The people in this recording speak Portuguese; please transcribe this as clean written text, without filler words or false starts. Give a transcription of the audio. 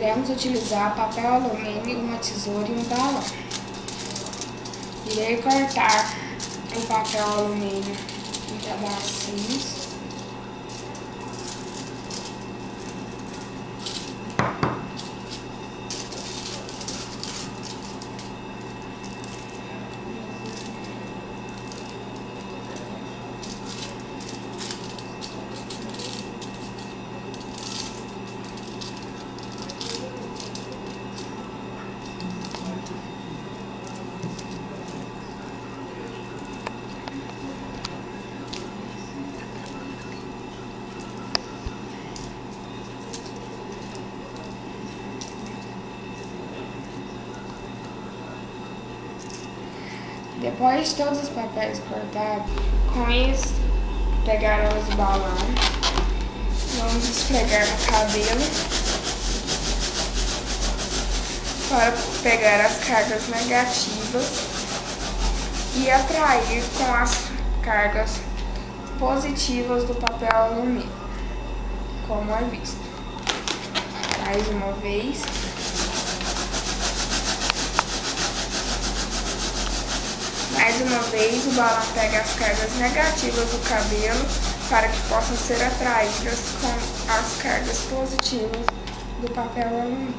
Iremos utilizar papel alumínio, uma tesoura e um balão. Irei cortar o papel alumínio em pedacinhos. Depois de todos os papéis cortados, com isso, pegar os balões, vamos esfregar no cabelo para pegar as cargas negativas e atrair com as cargas positivas do papel alumínio, como é visto. Mais uma vez. Mais uma vez, o balão pega as cargas negativas do cabelo para que possam ser atraídas com as cargas positivas do papel alumínio.